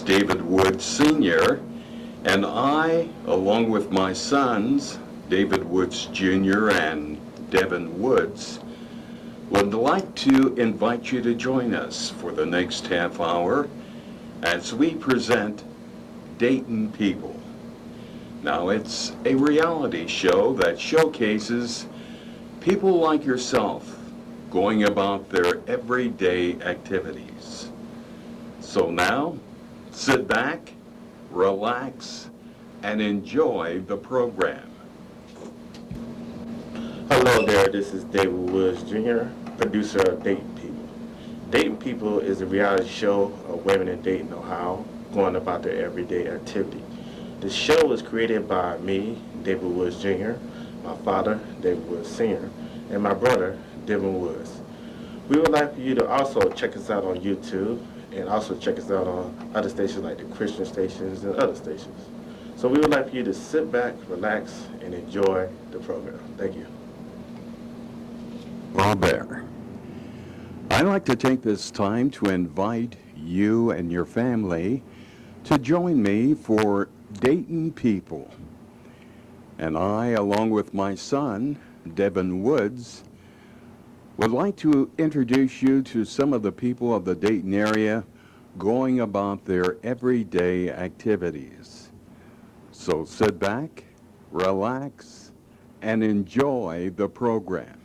David Woods Sr., and I, along with my sons, David Woods Jr. and Devin Woods, would like to invite you to join us for the next half hour as we present Dayton People. Now, it's a reality show that showcases people like yourself going about their everyday activities. So now, sit back, relax, and enjoy the program. Hello there, this is David Woods Jr., producer of Dayton People. Dayton People is a reality show of women in Dayton, Ohio, going about their everyday activity. The show was created by me, David Woods Jr., my father, David Woods Sr., and my brother, Devin Woods. We would like for you to also check us out on YouTube and also check us out on other stations like the Christian stations and other stations. So we would like for you to sit back, relax, and enjoy the program. Thank you. Well, there. I'd like to take this time to invite you and your family to join me for Dayton People. And I, along with my son, Devin Woods, would like to introduce you to some of the people of the Dayton area going about their everyday activities. So sit back, relax, and enjoy the program.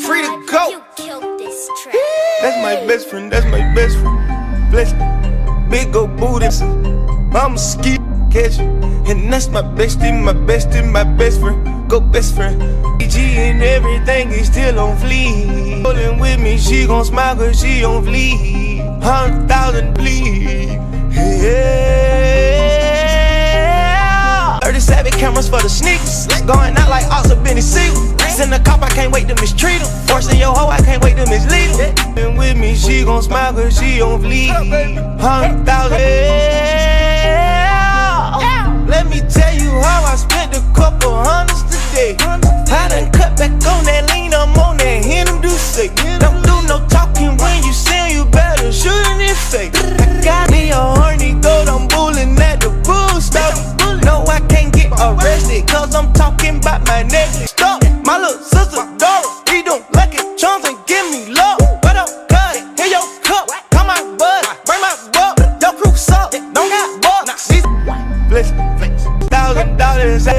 Free to go. That's my best friend, that's my best friend. Bless me. Big old booty. I'm a ski catcher. And that's my bestie, my bestie, my best friend. Go best friend. PG and everything is still on fleek. Holding with me, she gon' smile cause she on fleek. 100,000 bleed. Yeah. 37 cameras for the sneakers. Going out like Ox or Benny Siegel. In the cop, I can't wait to mistreat him. Forcing your hoe, I can't wait to mislead him. Been with me, she gon' smile cause she on fleek. 100,000. Let me tell you how I spent a couple hundreds today. I done cut back on that lean, I'm on that him do sick. Don't do no talking when you sin, you better shoot in his face. I got me a horny goat, I'm bulling at the pool stop. No, I can't get arrested cause I'm talking about my necklace. Stop. My little sister, Dora, he don't like it, chums and give me love. What up, cuz? Here your cup, come my bud, bring my buck. Your crew suck, don't got bucks. These blitz, $1,000, yeah.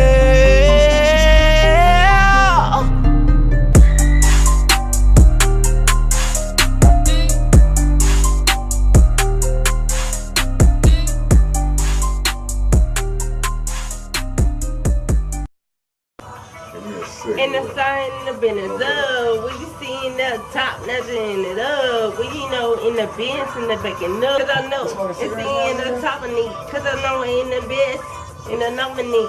And the sign in the business up. When you see in the top, nothing it up. When you know in the bins in the back and up. Cause I know it's in the top of me. Cause I know in the best, in the nominee.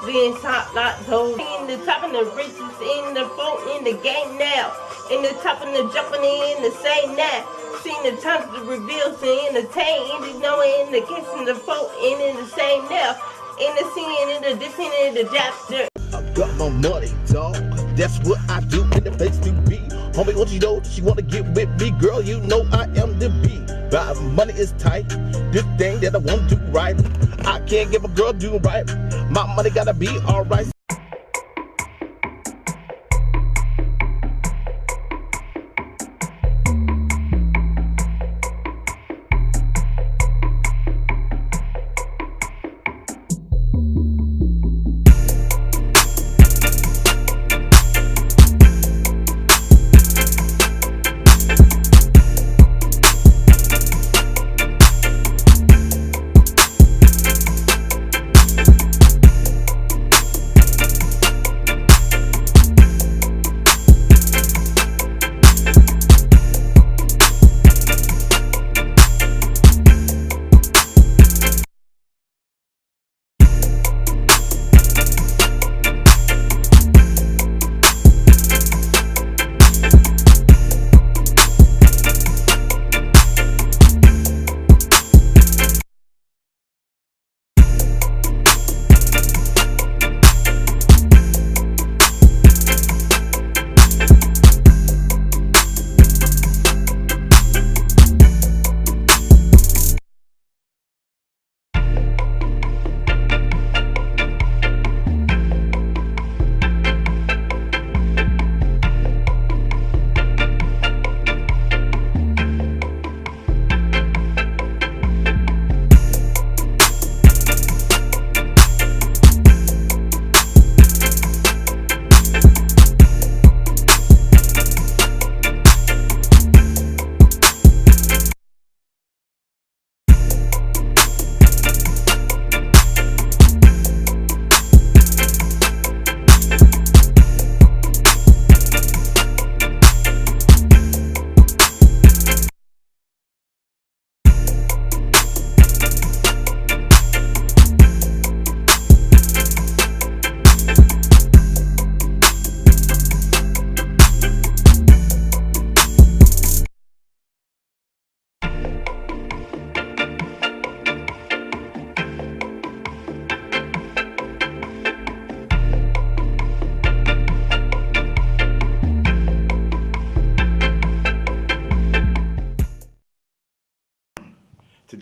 Being top like those. In the top of the riches, in the phone, in the game now. In the top of the jumping in the same now. Seen the times to reveal, seeing the tank, in the knowing, in the kiss, in the phone, in the same now. In the scene, in the different, in the chapter. I got my money, dog. That's what I do in the place to be. Homie, what you know? She wanna get with me, girl. You know I am the B. But money is tight. This thing that I want to do right. I can't get my girl do right. My money gotta be alright.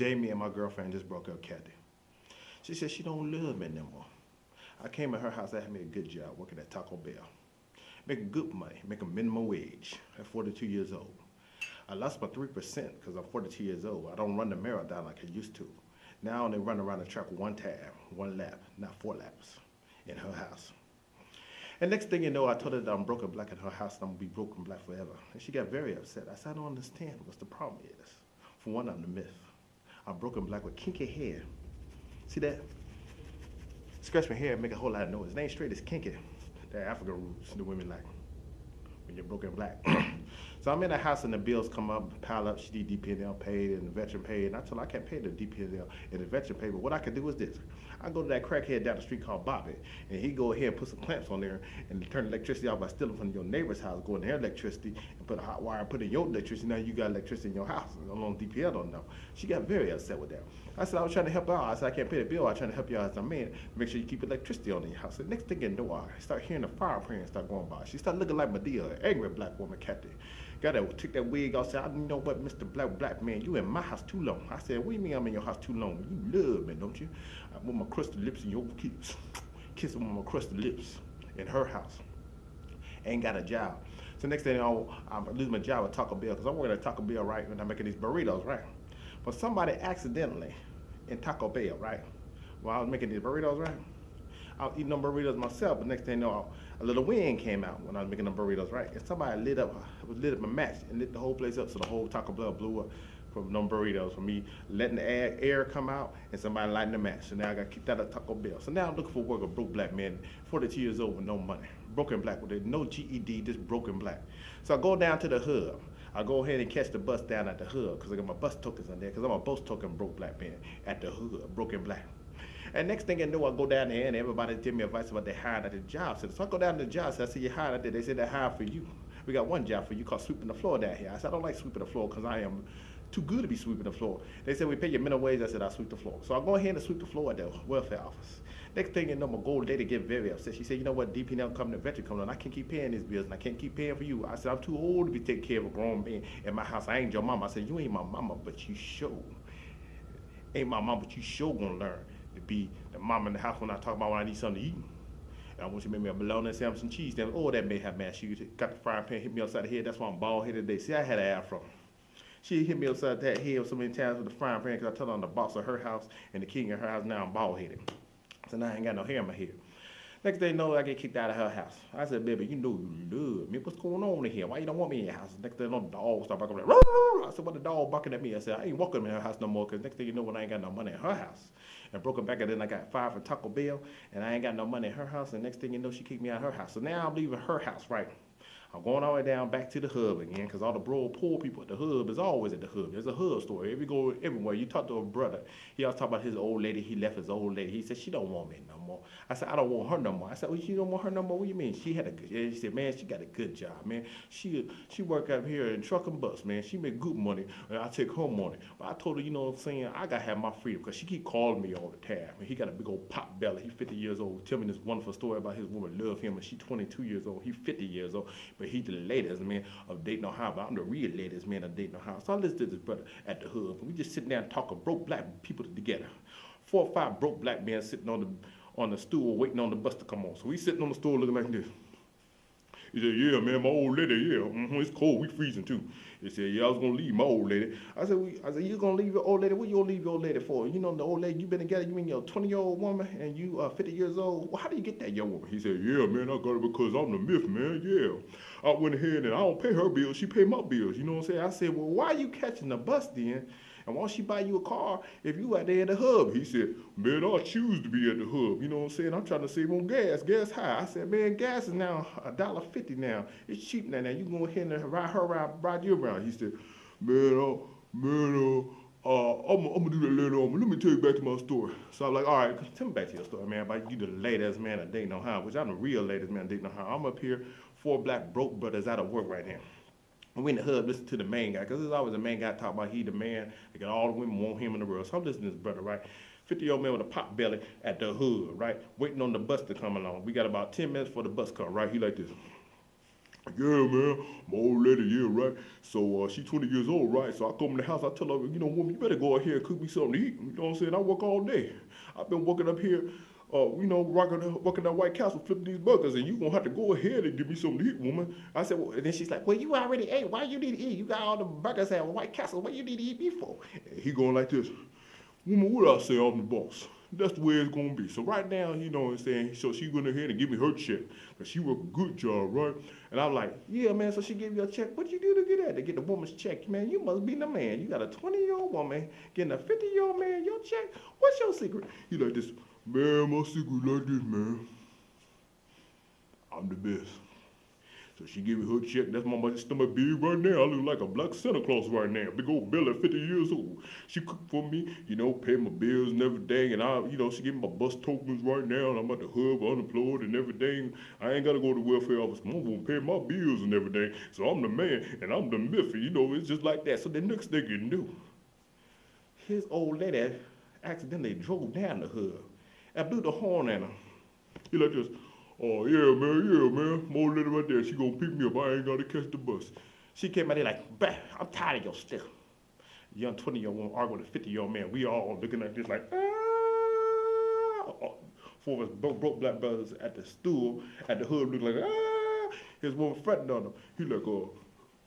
Today, me and my girlfriend just broke up, Kathy. She said she don't love me no more. I came in her house, I had me a good job working at Taco Bell. Making good money, making minimum wage at 42 years old. I lost my 3% because I'm 42 years old. I don't run the marathon like I used to. Now I only run around the track one time, one lap, not 4 laps in her house. And next thing you know, I told her that I'm broken black in her house and I'm gonna be broken black forever. And she got very upset. I said, I don't understand what the problem is. For one, I'm the myth. I'm broken black with kinky hair. See that? Scratch my hair and make a whole lot of noise. It ain't straight, it's kinky. They're African roots, the women like when you're broken black. So I'm in the house and the bills come up, pile up, she need DPNL paid and the veteran paid. And I told her I can't pay the DPNL and the veteran paid, but what I can do is this. I go to that crackhead down the street called Bobby, and he go ahead and put some clamps on there and turn the electricity off by stealing from your neighbor's house, go in their electricity and put a hot wire, put in your electricity. Now you got electricity in your house. Alone DPL don't know. She got very upset with that. I said, I was trying to help her out. I said, I can't pay the bill. I was trying to help you out as a man. Make sure you keep electricity on in your house. The next thing you know, I start hearing the fire praying start going by. She started looking like Medea, an angry black woman, Captain. Got to took that wig off, said, you know what, Mr. Black man, you in my house too long. I said, what do you mean I'm in your house too long? You love me, don't you? I want my crusted lips in your kiss. Kissing with my crusted lips in her house. Ain't got a job. So next thing you know, I'm losing my job at Taco Bell because I'm working at Taco Bell, right, when I'm making these burritos, right? But somebody accidentally in Taco Bell, right, while I was making these burritos, right, I was eating them burritos myself, but next thing you know, a little wind came out when I was making them burritos, right? And somebody lit up a match and lit the whole place up, so the whole Taco Bell blew up from them burritos, from me letting the air come out and somebody lighting the match. So now I got kicked out of Taco Bell. So now I'm looking for work, a broke black man, 42 years old with no money. Broken black with no GED, just broken black. So I go down to the hub. I go ahead and catch the bus down at the hub because I got my bus tokens on there because I'm a bus token broke black man at the hub, broken black. And next thing I know, I go down there and everybody give me advice about they hired at the job center. So I go down to the job center, I see you hired out there. They said they hired for you. We got one job for you called sweeping the floor down here. I said, I don't like sweeping the floor because I am too good to be sweeping the floor. They said, we pay you minimum wage. I said, I'll sweep the floor. So I go ahead and sweep the floor at the welfare office. Next thing you know, my gold lady get very upset. She said, you know what, DPNL coming, the veteran coming on. I can't keep paying these bills and I can't keep paying for you. I said, I'm too old to be taking care of a grown man in my house. I ain't your mama. I said, you ain't my mama, but you sure. Ain't my mama, but you sure gonna learn to be the mama in the house when I talk about when I need something to eat. And I want you to make me a bologna and some cheese. Then, oh, that may have mashed. She got the frying pan, hit me upside the head. That's why I'm bald headed today. See, I had an afro. She hit me upside that head so many times with the frying pan because I told her I'm the boss of her house and the king of her house. Now I'm bald headed. So now I ain't got no hair in my head. Next thing you know, I get kicked out of her house. I said, baby, you know you love me. What's going on in here? Why you don't want me in your house? Next thing you know, the dog start barking. Like, I said, what the dog barking at me? I said, I ain't welcome in her house no more because next thing you know, when I ain't got no money in her house. And broken back, and then I got fired for Taco Bell, and I ain't got no money in her house, and next thing you know, she kicked me out of her house. So now I'm leaving her house, right? I'm going all the way down back to the hub again, because all the poor people at the hub is always at the hub. There's a hub story. If you go everywhere, you talk to a brother, he always talk about his old lady. He left his old lady. He said, she don't want me no more. I said, I don't want her no more. I said, well, you don't want her no more? What do you mean? She had a good, he said, man, she got a good job, man. She work out here in truck and bus, man. She make good money, and I take her money. But I told her, you know what I'm saying, I got to have my freedom, because she keep calling me all the time. And he got a big old pop belly. He's 50 years old. Tell me this wonderful story about his woman love him, and she's 22 years old. He's 50 years old, but he's the latest man of Dayton, Ohio. But I'm the real latest man of Dayton, Ohio. So I listened to this brother at the hub, and we just sitting down talking broke black people together. 4 or 5 broke black men sitting on the stool waiting on the bus to come on. So we sitting on the stool looking like this. He said, yeah, man, my old lady, yeah, it's cold, we freezing too. He said, yeah, I was gonna leave my old lady. I said, you gonna leave your old lady? What you gonna leave your old lady for? You know, the old lady, you been together, you mean your 20-year-old woman, and you 50 years old? Well, how do you get that young woman? He said, yeah, man, I got it because I'm the myth, man, yeah. I went ahead and I don't pay her bills, she pay my bills, you know what I'm saying? I said, well, why are you catching the bus then? And why don't she buy you a car if you out there at the hub? He said, man, I choose to be at the hub. You know what I'm saying? I'm trying to save on gas. Gas high. I said, man, gas is now $1.50 now. It's cheap now. You can go ahead and ride you around. He said, man, I'm gonna do that later on. But let me take you back to my story. So I'm like, all right, tell me back to your story, man. About you the latest man of Dayton, Ohio, which I'm the real latest man of Dayton, Ohio. I'm up here, 4 black broke brothers out of work right now. And we in the hub listen to the main guy, because there's always a main guy talking about he the man, they got all the women want him in the world. So I'm listening to this brother, right? 50-year-old man with a pot belly at the hood, right? Waiting on the bus to come along. We got about 10 minutes for the bus come, right? He like this. Yeah, man, my old lady, yeah, right. So she 20 years old, right? So I come in the house, I tell her, you know, woman, you better go out here and cook me something to eat. You know what I'm saying? I work all day. I've been working up here, you know, working that White Castle, flipping these burgers, and you gonna have to go ahead and give me something to eat, woman. I said, well, and then she's like, well, you already ate. Why you need to eat? You got all the burgers at White Castle. What you need to eat me for? And he going like this. Woman, what I say, I'm the boss. That's the way it's gonna be. So right now, you know what I'm saying? So she went ahead and give me her check. Cause she worked a good job, right? And I'm like, yeah, man, so she gave you a check. What you do to get that? To get the woman's check, man. You must be the man. You got a 20-year-old woman getting a 50-year-old man your check. What's your secret? He like this, man, my secret like this, man. I'm the best. So she gave me her check. That's my stomach big right now. I look like a black Santa Claus right now. Big old belly, 50 years old. She cooked for me, you know, pay my bills and everything. And I, you know, she gave me my bus tokens right now. And I'm at the hub, unemployed and everything. I ain't got to go to the welfare office. I'm going to pay my bills and everything. So I'm the man and I'm the myth. You know, it's just like that. So the next thing you knew, his old lady accidentally drove down the hub and blew the horn at him. He like this. Oh, yeah, man. My old lady right there, she gonna pick me up. I ain't gotta catch the bus. She came out there like, bah, I'm tired of your stuff. Young 20-year-old woman arguing with a 50-year-old man. We all looking at this like, ah. Four of us broke black brothers at the stool, at the hood, looking like, ah. His woman fretting on him. He like,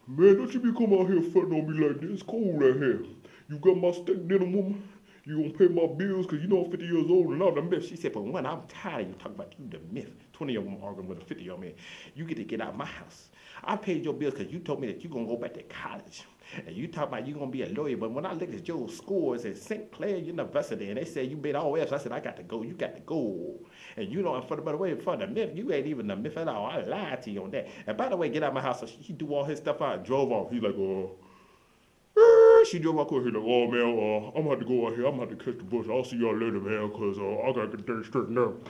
man, don't you be come out here fretting on me like this. It's cold out here. You got my steak dinner, woman? You gonna pay my bills because you know I'm 50 years old and I'm the myth. She said, but one, I'm tired of you talking about you the myth. 20-year-old woman arguing with a 50-year-old man. You get to get out of my house. I paid your bills because you told me that you gonna go back to college. And you talk about you gonna be a lawyer, but when I looked at your scores at St. Clair University and they said you made all F's, I said, I got to go, you got to go. And you know, by the way, for the myth, you ain't even the myth at all. I lied to you on that. And by the way, get out of my house. So he do all his stuff out and drove off. He's like, she drove out here like, oh man, I'm gonna have to go out here. I'm gonna have to catch the bus. I'll see y'all later, man, because I gotta get things straightened out.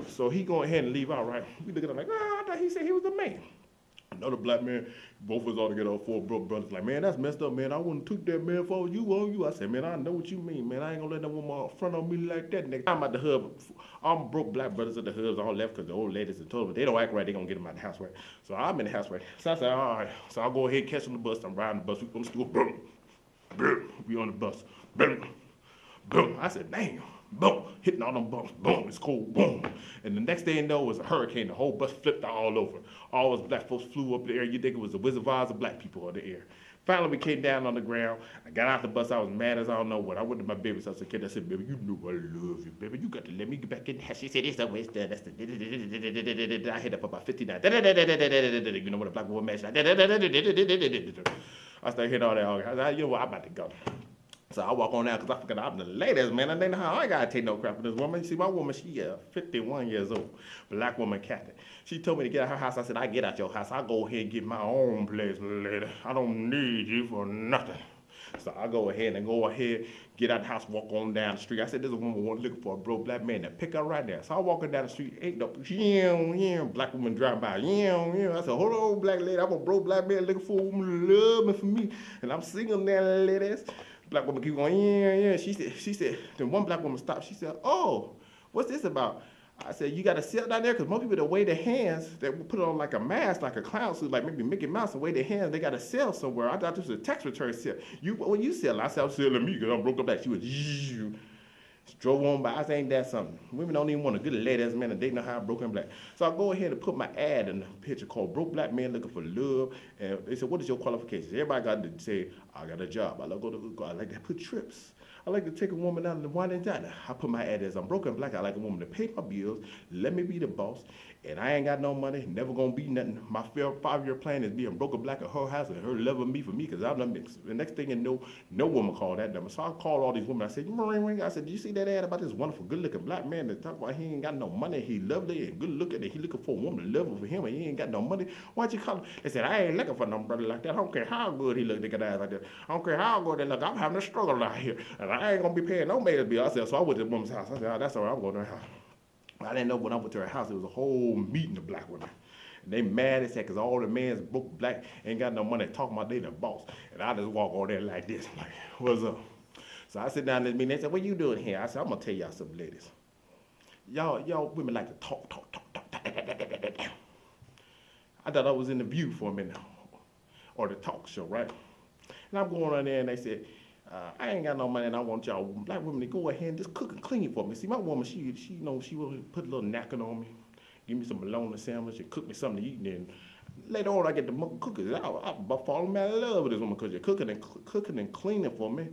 So he go ahead and leave out, right? We look at him like, I thought he said he was the man. Another black man, both of us all together, four brothers, like, man, that's messed up, man. I wouldn't took that man for you on you. I said, man, I know what you mean, man. I ain't gonna let that woman front on me like that, nigga. I'm at the hub. I'm broke black brothers at the hubs all left because the old ladies had told them they don't act right, they gonna get them out of the house right. So I'm in the house right. So I said, all right. So I'll go ahead and catch on the bus. I'm riding the bus. We come to school. Boom. Boom. We on the bus. Boom. Boom. I said, damn. Boom. Hitting all them bumps. Boom. It's cold. Boom. And the next thing you know, it was a hurricane. The whole bus flipped all over. All those black folks flew up in the air. You think it was the Wizard of Oz of black people in the air. Finally, we came down on the ground. I got out the bus. I was mad as I don't know what. I went to my baby. So I said, kid, I said, baby, you know I love you, baby. You got to let me get back in the house. She said, it's the way it's done. That's the... I hit up about 59. You know what a black woman match. I started hitting all that. I said, you know what, I'm about to go. So I walk on out because I forgot I'm the latest, man. I ain't got to take no crap from this woman. See, my woman, she 51 years old, black woman Captain. She told me to get out her house. I said, I get out your house. I'll go ahead and get my own place, lady. I don't need you for nothing. So I go ahead, get out the house, walk on down the street. I said, there's a woman looking for a broke black man to pick her right there. So I walking down the street, ain't no, black woman driving by, I said, hold on, black lady, I'm a broke black man looking for a woman to love me for me. And I'm single now, ladies. Black woman keep going, She said, then one black woman stopped. She said, oh, what's this about? I said, you got to sit down there because most people that wave their hands, they put on like a mask, like a clown suit, like maybe Mickey Mouse and wave their hands, they got to sell somewhere. I thought this was a tax return sale. When you sell, I said, I'm selling me because I'm broke up back. She was, she drove on by. I said, ain't that something? Women don't even want a good lady as man and they know how broken black. So I go ahead and put my ad in the picture called Broke Black Men Looking for Love. And they said, what is your qualifications? Everybody got to say, I got a job. I like to put trips. I like to take a woman out in the wine and diner. I put my ad as I'm broken black. I like a woman to pay my bills, let me be the boss, and I ain't got no money, never gonna be nothing. My 5-year plan is being broken black at her house and her loving me for me because I'm the mix. The next thing you know, no woman called that number. So I called all these women. I said, ring. I said, did you see that ad about this wonderful, good-looking black man that talk about he ain't got no money, he lovely and good-looking, and he looking for a woman to love him for him, and he ain't got no money? Why'd you call him? They said, I ain't looking for no brother like that. I don't care how good he look, they got eyes like that. I don't care how good they look. I'm having a struggle out here, and I ain't gonna be paying no maid bill. I said, so I went to the woman's house. I said, oh, that's all right, I'm going to her house. I didn't know when I went to her house, it was a whole meeting of black women. And they mad as heck because all the men's broke black ain't got no money talking about they the boss. And I just walk on there like this, like, what's up? So I sit down in this meeting, they said, what you doing here? I said, I'm gonna tell y'all something, ladies. Y'all women like to talk. I thought I was in The View for a minute, or the talk show, right? And I'm going on there and they said, I ain't got no money and I want y'all black women to go ahead and just cook and clean for me. See, my woman, she will put a little napkin on me, give me some bologna sandwich and cook me something to eat. And then later on, I get the cookies. I fall in love with this woman because you're cooking and cleaning for me.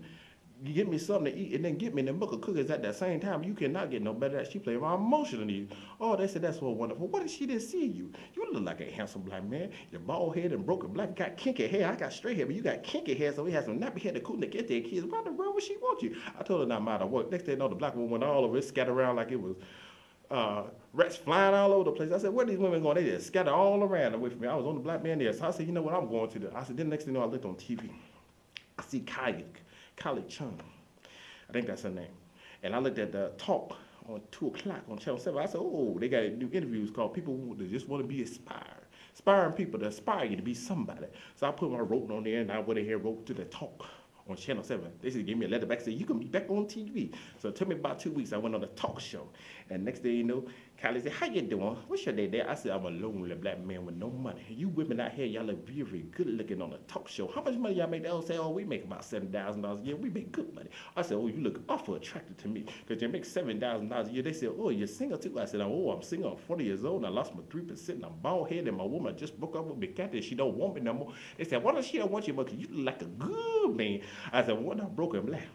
You get me something to eat and then get me the milk of cookies at that same time. You cannot get no better at. She play around emotionally. Oh, they said that's so wonderful. What did she just see you? You look like a handsome black man. Your bald head and broken black. You got kinky hair. I got straight hair, but you got kinky hair. So we had some nappy head to cool to get their kids. Why the world would she want you? I told her not matter what. Next thing you know, the black woman went all over it, scattered around like it was rats flying all over the place. I said, where are these women going? They just scatter all around away from me. I was on the black man there. So I said, you know what, I'm going to the. I said, then next thing you know, I looked on TV. I see Kylie Chung. I think that's her name. And I looked at the talk on 2 o'clock on Channel 7. I said, oh, they got new interviews called People Who Just Want to Be Inspired. Inspiring people to inspire you to be somebody. So I put my rope on there and I went ahead and wrote to the talk on Channel 7. They said, give me a letter back, said, you can be back on TV. So it took me about 2 weeks. I went on a talk show. And next thing you know, Kylie said, how you doing? What's your day there? I said, I'm a lonely black man with no money. You women out here, y'all look very good looking on a talk show. How much money y'all make? They all say, oh, we make about $7,000 a year. We make good money. I said, oh, you look awful attractive to me because you make $7,000 a year. They said, oh, you're single too? I said, oh, I'm single. I'm 40 years old and I lost my 3% and I'm bald headed and my woman just broke up with me. Kathy, she don't want me no more. They said, why does she don't want you? Because you look like a good man. I said, well, I'm broken black.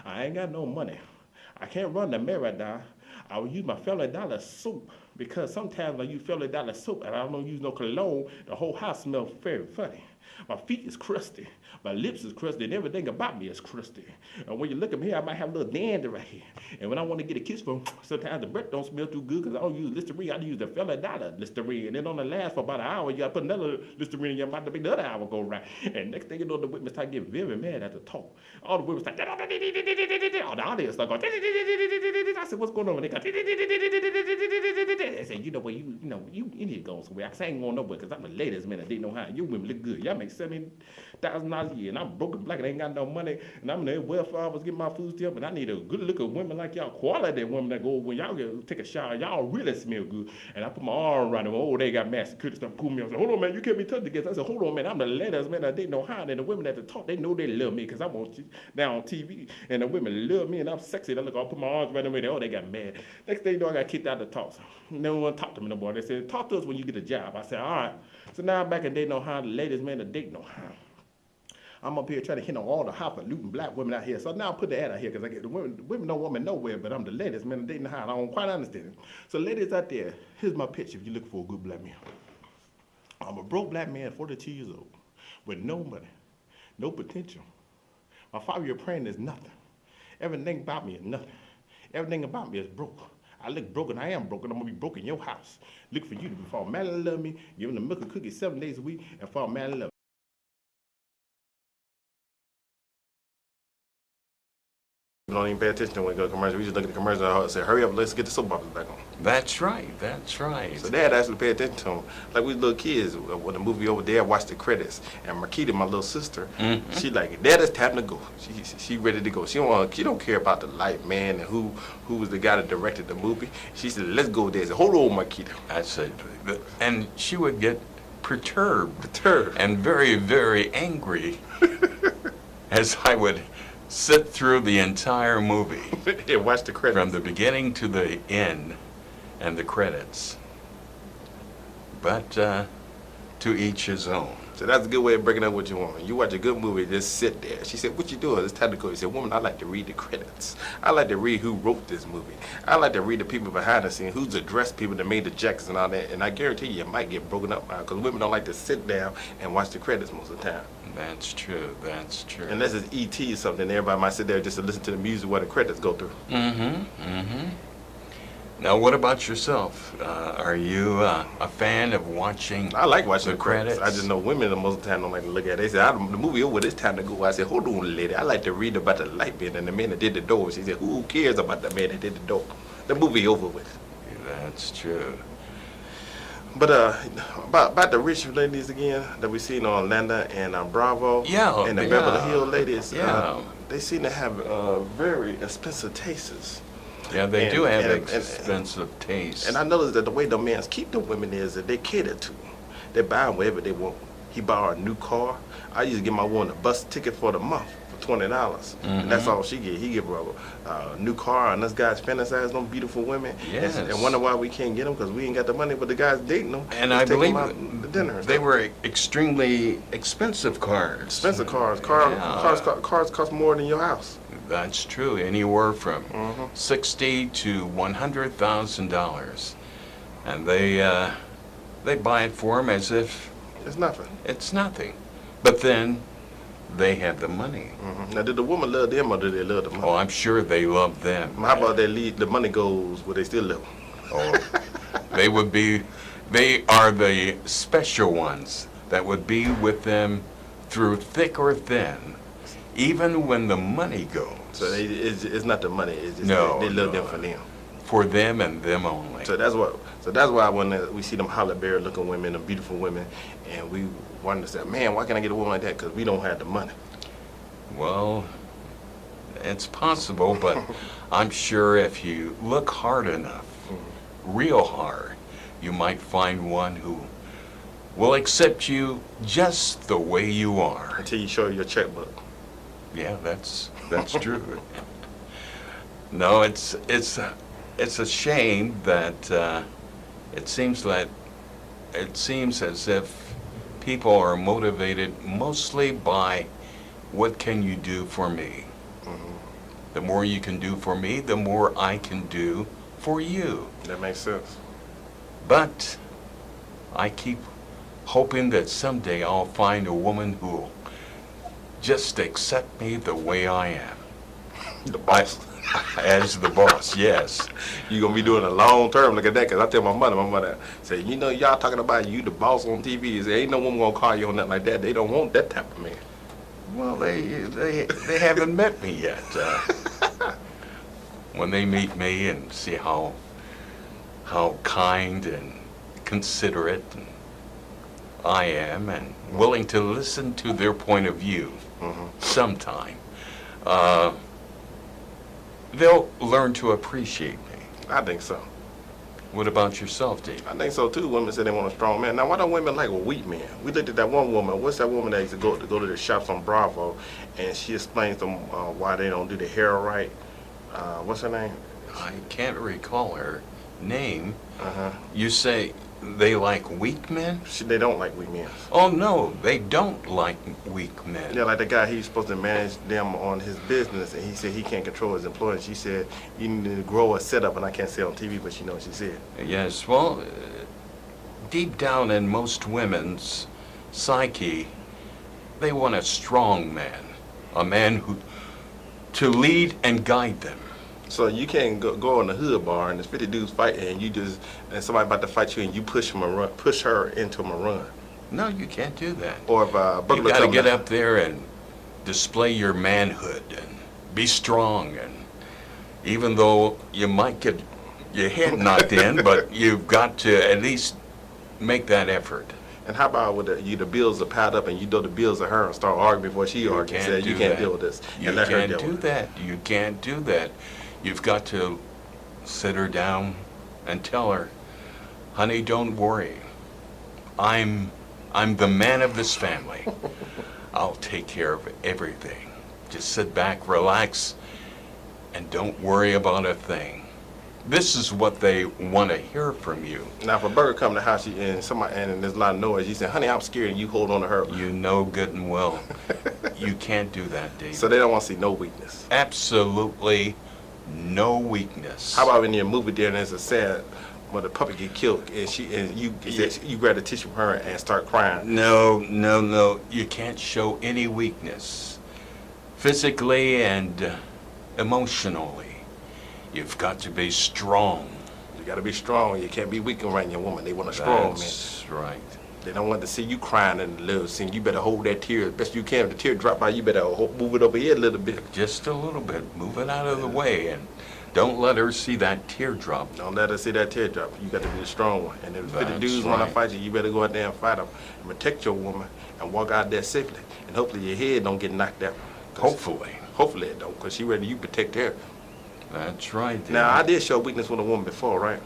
I ain't got no money. I can't run the marathon. I will use my Family Dollar soap because sometimes when I use Family Dollar soap and I don't use no cologne, the whole house smells very funny. My feet is crusty. My lips is crusty, and everything about me is crusty. And when you look at me here, I might have a little dander right here. And when I want to get a kiss from, sometimes the breath don't smell too good because I don't use Listerine. I use the Family Dollar Listerine. And it only lasts for about an hour. You got to put another Listerine in your mouth to make the other hour go right. And next thing you know, the women start getting very mad at the talk. All the women start, all the audience start going, I said, what's going on? And they go, they said, you know what, you need to go somewhere. I said, I ain't going nowhere because I'm the latest man that they know how. You women look good. Y'all make $70,000 a year, and I'm broken black and ain't got no money, and I'm there welfare. I was getting my food stamp, and I need a good looking women like y'all, quality women that go when y'all get take a shower, y'all really smell good. And I put my arm around them. Oh, they got mad security stuff pull me. I said, hold on, man, you can't be touched against. I said, hold on, man, I'm the latest man that they know how. And the women at the talk, they know they love me because I'm down on TV, and the women love me, and I'm sexy. They look, I put my arms around them, and oh, they got mad. Next thing you know, I got kicked out of the talk. So no one talked to me no more. They said, talk to us when you get a job. I said, all right. So now I'm back and they know how, the latest man that they know how. I'm up here trying to hit on all the highfalutin black women out here. So now I put the ad out here because I get the women don't want me nowhere, but I'm the latest man that they know how. I don't quite understand it. So ladies out there, here's my pitch if you're looking for a good black man. I'm a broke black man, 42 years old, with no money, no potential. My 5-year plan is nothing. Everything about me is nothing. Everything about me is broke. I look broken. I am broken. I'm going to be broke in your house. Look for you to fall madly in love me, give them the milk and cookies 7 days a week, and fall madly in love. We don't even pay attention when we go to commercial. We just look at the commercial and say, hurry up, let's get the soap operas back on. That's right, that's right. So Dad actually paid attention to them. Like we little kids, when the movie over there, watch the credits. And Marquita, my little sister, she like, Dad, it's time to go. She ready to go. She don't care about the light man and who was the guy that directed the movie. She said, let's go there. I said, hold on, Marquita. That's it. And she would get perturbed. And very, very angry as I would sit through the entire movie. Yeah, watch the credits. From the beginning to the end and the credits. But to each his own. So that's a good way of breaking up with your woman. You watch a good movie, just sit there. She said, what you doing? It's time to go. He said, woman, I like to read the credits. I like to read who wrote this movie. I like to read the people behind the scenes, who's the dress people that made the jackets and all that. And I guarantee you might get broken up because women don't like to sit down and watch the credits most of the time. That's true, that's true. Unless it's E.T. or something, everybody might sit there just to listen to the music while the credits go through. Now, what about yourself? Are you a fan of watching I like watching the credits? I just know women most of the time don't like to look at it. They say, the movie over, it's time to go. I said, hold on, lady. I like to read about the light man and the man that did the door. She said, who cares about the man that did the door? The movie over with. That's true. But about the rich ladies again that we seen on Atlanta and Bravo and the Beverly Hills ladies, they seem to have very expensive tastes. Yeah, they do have expensive tastes. And I noticed that the way the men keep the women is that they cater to. They buy whatever they want. He bought a new car. I used to give my woman a bus ticket for the month for $20, and that's all she get. He give her a new car, and us guys fantasize them beautiful women, Yes. and wonder why we can't get them because we ain't got the money. But the guys dating them, And let's I take believe 'em out to dinner. and they stuff. were extremely expensive cars. Expensive cars. Yeah. Cars cost more than your house. That's true. Anywhere from $60,000 to $100,000, and they buy it for them as if It's nothing. it's nothing. But then they have the money. Now, did the woman love them or did they love the money? Oh, I'm sure they love them. How about they leave, the money goes where they still live? Oh, they are the special ones that would be with them through thick or thin, even when the money goes. So it's not the money. It's just No, they love no. them for them. For them and them only. So that's why when we see them Holly Berry looking women, the beautiful women, and we wonder, say, man, why can't I get a woman like that? Because we don't have the money. Well, it's possible, but I'm sure if you look hard enough, real hard, you might find one who will accept you just the way you are. Until you show your checkbook. Yeah, that's true. No, it's a shame that it seems as if people are motivated mostly by what can you do for me. The more you can do for me, the more I can do for you. That makes sense. But I keep hoping that someday I'll find a woman who'll just accept me the way I am. The boss. As the boss, yes. You're going to be doing a long term. Look at that, because I tell my mother say, you know, y'all talking about you, the boss on TV. There ain't no woman going to call you on that like that. They don't want that type of man. Well, they haven't met me yet. When they meet me and see how kind and considerate I am and willing to listen to their point of view sometime, they'll learn to appreciate me. I think so. What about yourself, Dave? I think so too. Women say they want a strong man. Now, why don't women like a weak man? We looked at that one woman. What's that woman that used to go to the shops on Bravo, and she explains to them why they don't do the hair right. What's her name? I can't recall her name. Uh-huh. You say they like weak men? They don't like weak men. Oh, no, they don't like weak men. Yeah, like the guy, he's supposed to manage them on his business, and he said he can't control his employees. She said, you need to grow a setup, and I can't say it on TV, but you know what she said. Yes, well, deep down in most women's psyche, they want a strong man, a man who to lead and guide them. So you can't go in the hood bar and there's 50 dudes fighting, and somebody about to fight you, and you push her into a run. No, you can't do that. Or if a burglar You got to comes get down- up there and display your manhood and be strong. And even though you might get your head knocked in, but you've got to at least make that effort. And how about with the bills are piled up and you throw the bills at her and start arguing before she argues and say, you can't deal with this. You And let her can't deal do with it. that. You can't do that. You've got to sit her down and tell her, honey, don't worry. I'm the man of this family. I'll take care of everything. Just sit back, relax, and don't worry about a thing. This is what they want to hear from you. Now, if a burglar come to the house and there's a lot of noise, you say, honey, I'm scared, and you hold on to her. You know good and well you can't do that, David. So they don't want to see no weakness. Absolutely no weakness. How about in your movie there and there's a sad when the puppy get killed and you grab the tissue from her and start crying? No. You can't show any weakness. Physically and emotionally. You've got to be strong. You got to be strong. You can't be weak around your woman. They want a strong man. That's right. They don't want to see you crying in the little scene. You better hold that tear as best you can. If the tear drop by, you better move it over here a little bit. Just a little bit. Move it out of the way and don't let her see that teardrop. Don't let her see that teardrop. You got to be the strong one. And if 50 That's dudes want to right. fight you, you better go out there and fight them and protect your woman and walk out there safely. And hopefully your head don't get knocked out. Hopefully. Hopefully it don't, because she ready you protect her. That's right. David. Now, I did show weakness with a woman before, right?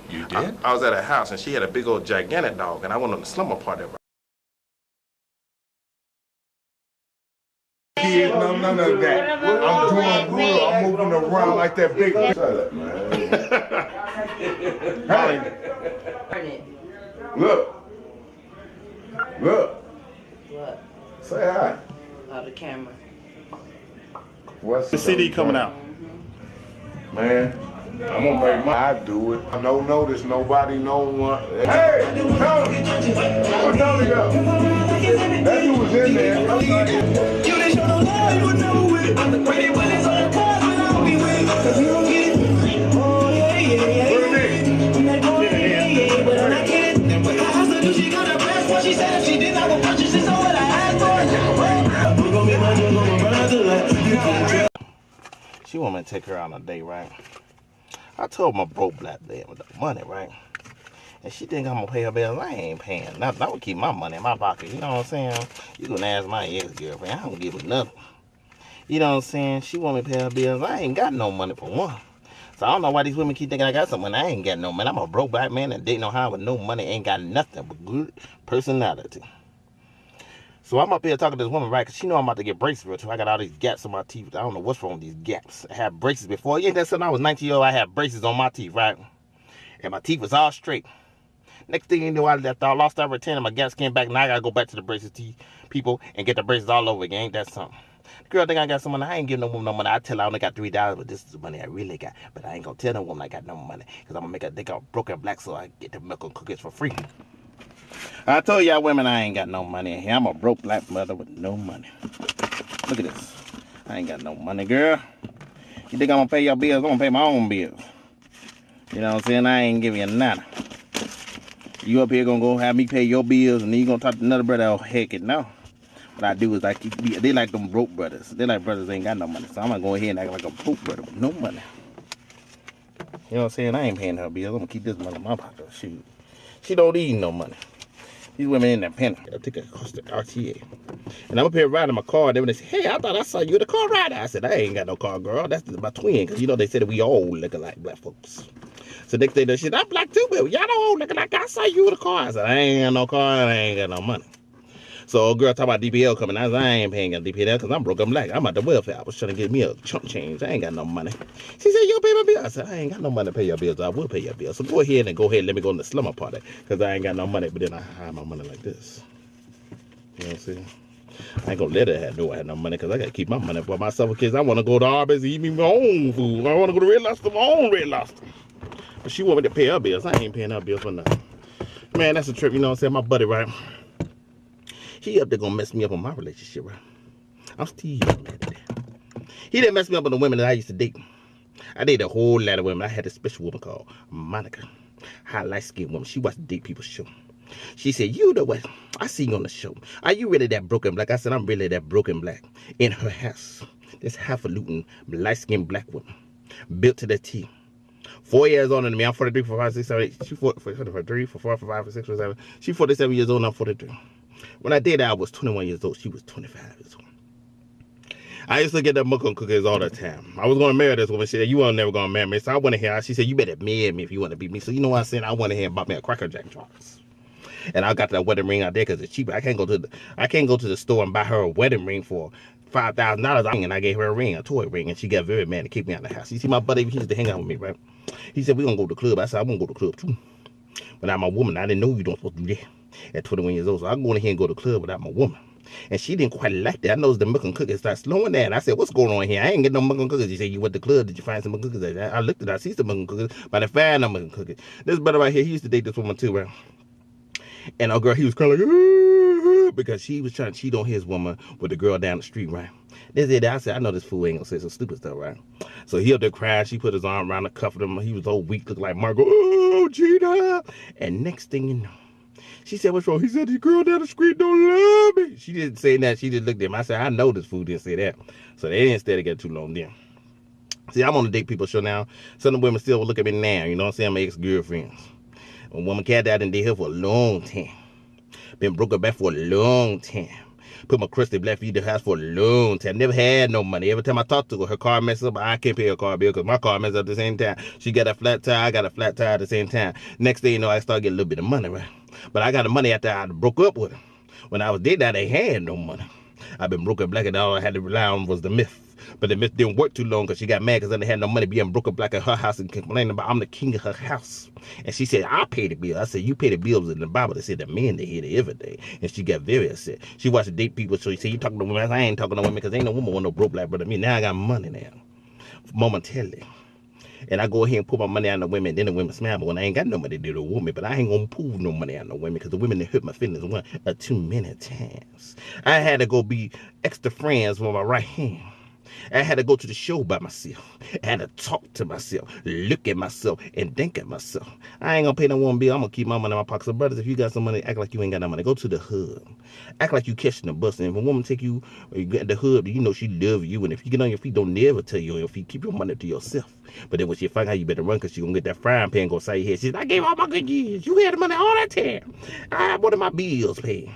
You did? I was at her house and she had a big old gigantic dog, and I went on the slumber party of her. Kids, none of that. I'm doing good. I'm moving around like that big. Shut up, man. Hey, look. Look. What? Say hi. Oh, the camera. What's The CD coming out. Man, I'm gonna make my. I do it. No notice, nobody, no one. Hey, Tony! Where Tony go? That dude was in there. You didn't show no love, you would never win. I'm the pretty when it's on the cars, but I don't be with. Cause you don't get it. Oh, yeah, yeah, yeah. I'm like, oh, yeah, yeah, yeah. But I'm not kidding. And when I asked her, she gonna press what she said. If she did, I would purchase it. So what I asked for. We're gonna be my drug on my brother. Like, She want me to take her out on a date, right? I told my broke black man with the money, right? And she think I'm gonna pay her bills. I ain't paying nothing. I would keep my money in my pocket. You know what I'm saying? You gonna ask my ex-girlfriend. I don't give her nothing. You know what I'm saying? She want me to pay her bills. I ain't got no money for one. So I don't know why these women keep thinking I got some money. I ain't got no money. I'm a broke black man and dating on how with no money. Ain't got nothing but good personality. So I'm up here talking to this woman, right? Because she know I'm about to get braces real too. I got all these gaps in my teeth. I don't know what's wrong with these gaps. I had braces before. Yeah, that's when I was 19 years old. I had braces on my teeth, right? And my teeth was all straight. Next thing you know, I lost every 10 and my gaps came back. Now I got to go back to the braces people and get the braces all over again. Ain't that something? The girl think I got some money. I ain't giving no woman no money. I tell her I only got $3, but this is the money I really got. But I ain't going to tell no woman I got no money. Because I'm going to make her think I'm broke and black so I get the milk and cookies for free. I told y'all women I ain't got no money in here. I'm a broke black mother with no money. Look at this. I ain't got no money, girl. You think I'm gonna pay your bills? I'm gonna pay my own bills. You know what I'm saying? I ain't giving you nada. You up here gonna go have me pay your bills and then you gonna talk to another brother? Oh, heck it, no. What I do is they like them broke brothers. They like brothers ain't got no money. So I'm gonna go ahead and act like a broke brother with no money. You know what I'm saying? I ain't paying her bills. I'm gonna keep this money in my pocket. Shoot. She don't need no money. These women independent. I think it cost the RTA. And I'm up here riding my car. And they say, hey, I thought I saw you the car rider. I said, I ain't got no car, girl. That's my twin. Because, you know, they said that we all look like black folks. So next day, they said, I'm black too, but y'all don't all look like I saw you with a car. I said, I ain't got no car and I ain't got no money. So a girl talk about DPL coming. I said, I ain't paying a DPL because I'm broke. I'm black. I'm at the welfare. I was trying to get me a chunk change. I ain't got no money. She said, you'll pay my bill. I said, I ain't got no money to pay your bills. I will pay your bills. So go ahead and let me go in the slumber party because I ain't got no money. But then I hide my money like this. You know what I'm saying? I ain't gonna let her know I had no money because I gotta keep my money for myself because I want to go to Arby's and eat me my own food. I want to go to Red Lobster, my own Red Lobster. But she want me to pay her bills. I ain't paying her bills for nothing. Man, that's a trip. You know what I'm saying? My buddy, right? He up there gonna mess me up on my relationship, right? I'm still mad at that. He didn't mess me up on the women that I used to date. I dated a whole lot of women. I had a special woman called Monica. High light-skinned woman. She watched the Date People show. She said, you know what? I see you on the show. Are you really that broken black? I said, I'm really that broken black. In her house, this highfalutin, light-skinned black woman, built to the T. 4 years older than me. I'm 43, 45, 6, 7, 8. She 43, 44, 45, 6, 7. She's 47 years old and I'm 43. When I did that, I was 21 years old. She was 25 years old. I used to get that muckle cookies all the time. I was going to marry this woman. She said, you weren't never going to marry me. So I went in here. She said, you better marry me if you want to be me. So you know what I'm saying? I went in here and bought me a Cracker Jack chocolate. And I got that wedding ring out there because it's cheap. I can't go to the store and buy her a wedding ring for $5,000. And I gave her a ring, a toy ring, and she got very mad and kicked me out of the house. You see, my buddy, he used to hang out with me, right? He said, we're going to go to the club. I said, I want to go to the club too. But I'm a woman. I didn't know you don't supposed to do that at 21 years old. So I'm going in here and go to the club without my woman. And she didn't quite like that. I noticed the milk and cookies start slowing down. I said, what's going on here? I ain't getting no milk and cookies. She said, you went to the club. Did you find some milk and cookies? I looked at it. I see some milk and cookies, but I found no milk and cookies. This brother right here, he used to date this woman too, right? And our girl, he was kind of like, because she was trying to cheat on his woman with the girl down the street, right? They said, I said, I know this fool ain't gonna say some stupid stuff, right? So he up there crying. She put his arm around the cuff of him. He was all weak, looked like Margot. Oh, Gina. And next thing you know, she said, what's wrong? He said, the girl down the street don't love me. She didn't say that. She just looked at him. I said, I know this fool didn't say that. So they didn't stay together too long then. See, I'm on the Date People show now. Some of the women still look at me now. You know what I'm saying? My ex-girlfriends. A woman cat that didn't date her for a long time. Been broke up back for a long time. Put my crusty black feet in the house for a long time. Never had no money. Every time I talk to her car messes up. I can't pay her car bill because my car messes up at the same time. She got a flat tire. I got a flat tire at the same time. Next thing you know, I start getting a little bit of money, right? But I got the money after I broke up with her. When I was dating, I ain't had no money. I've been broke up black, and all I had to rely on was the myth. But the myth didn't work too long because she got mad because I didn't have no money being broke up black at her house and complaining about I'm the king of her house. And she said, I'll pay the bill. I said, you pay the bills in the Bible. They said the men, they hit it every day. And she got very upset. She watched the Date People show. She said, you talking to women? I said, I ain't talking to women because ain't no woman want no broke black brother. Me, now I got money now, momentarily. And I go ahead and put my money on the women. Then the women smile. But when I ain't got no money to do the woman, but I ain't gonna pull no money on the women because the women that hurt my feelings one or too many times. I had to go be extra friends with my right hand. I had to go to the show by myself. I had to talk to myself, look at myself, and think at myself. I ain't gonna pay no one bill. I'm gonna keep my money in my pocket. So brothers, if you got some money, act like you ain't got no money. Go to the hub. Act like you catching the bus. And if a woman take you, you get the hub, you know she love you. And if you get on your feet, don't never tell you on your feet. Keep your money to yourself. But then when she find out, you better run because she gonna get that frying pan go side your head. She said, I gave all my good years. You had the money all that time. I wanted my bills paid.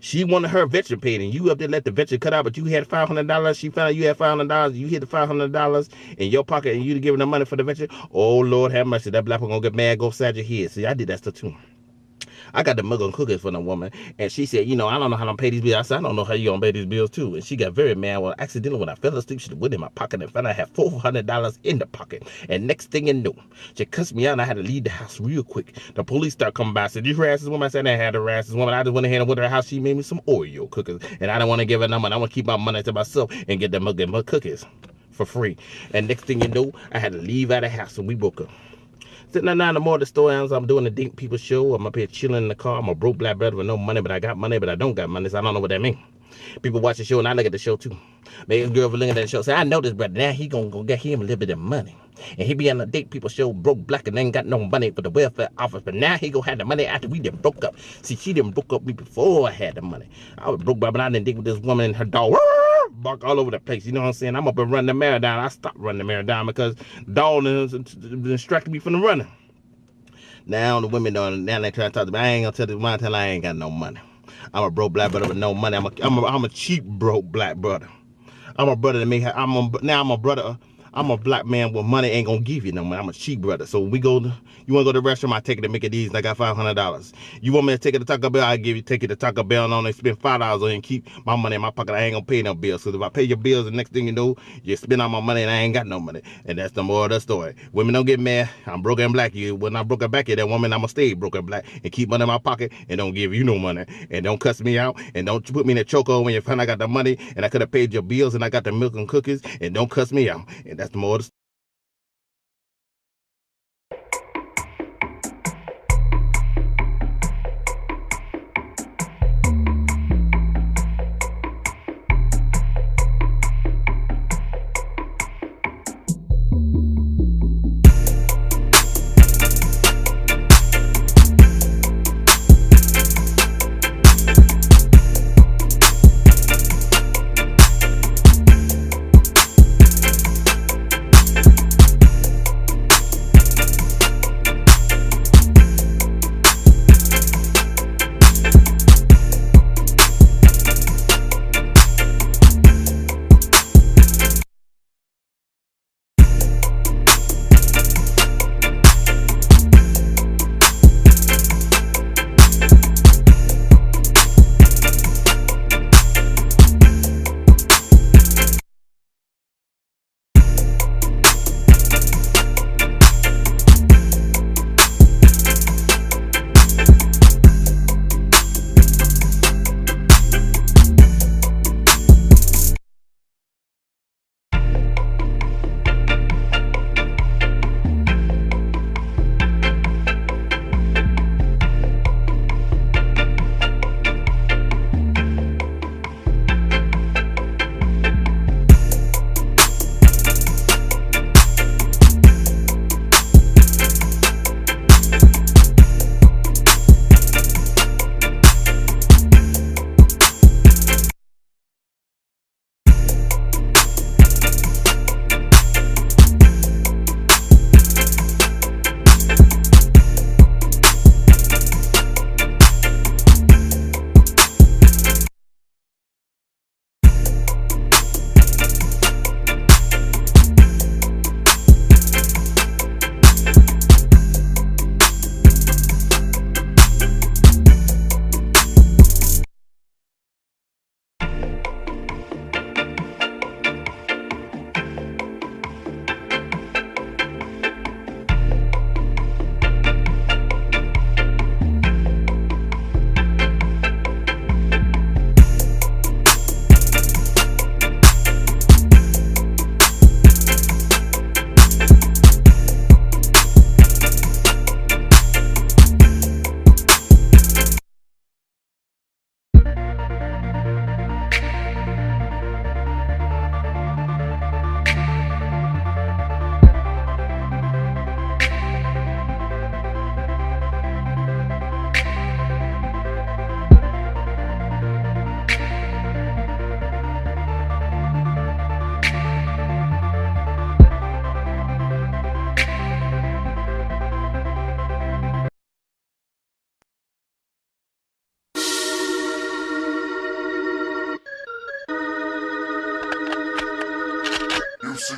She wanted her veteran paid, and you up there let the veteran cut out, but you had $500. She found out you had $500. You hit the $500 in your pocket, and you giving her money for the veteran. Oh, Lord have mercy. That black one gonna get mad, go upside your head. See, I did that stuff too. I got the mug on cookies for the woman, and she said, you know, I don't know how to pay these bills. I said, I don't know how you gonna pay these bills too. And she got very mad. Well, accidentally, when I fell asleep, she went in my pocket and found I had $400 in the pocket. And next thing you know, she cussed me out, and I had to leave the house real quick. The police started coming by. I said, you harass this woman? I said, I had to harass this woman. I just went ahead and went to her house. She made me some Oreo cookies, and I don't want to give her no money. I want to keep my money to myself and get the mug and mug cookies for free. And next thing you know, I had to leave out of the house, and we broke up. Sitting down the more of the story, I'm doing the Date People show. I'm up here chilling in the car. I'm a broke black brother with no money, but I got money, but I don't got money, so I don't know what that means. People watch the show, and I look at the show too. Maybe a girl looking at that show say, I know this brother. Now he gonna go get him a little bit of money. And he be on the Date People show, broke black, and ain't got no money for the welfare office. But now he gonna have the money after we done broke up. See, she done broke up me before I had the money. I was broke, but I didn't think with this woman and her dog. Bark all over the place, you know what I'm saying? I'm up and running the marathon. I stopped running the marathon because dog distracted me from the running. Now the women don't. Now they try to talk to me. I ain't gonna tell this one time I ain't got no money. I'm a broke black brother with no money. I'm a cheap broke black brother. I'm a brother that make. Now I'm a brother. I'm a black man with money ain't gonna give you no money. I'm a cheap brother. So when we go, you wanna go to the restaurant, I take it to Mickey D's and I got $500. You want me to take it to Taco Bell, I take it to Taco Bell and only spend $5 on it and keep my money in my pocket. I ain't gonna pay no bills. Because if I pay your bills, the next thing you know, you spend all my money and I ain't got no money. And that's the moral of the story. Women don't get mad. I'm broke and black. When I broke her back, that woman, I'ma stay broke and black and keep money in my pocket and don't give you no money. And don't cuss me out and don't put me in a chokehold when you find I got the money and I could have paid your bills and I got the milk and cookies and don't cuss me out. And that's the moral of the story.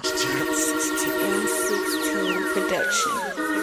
16 production.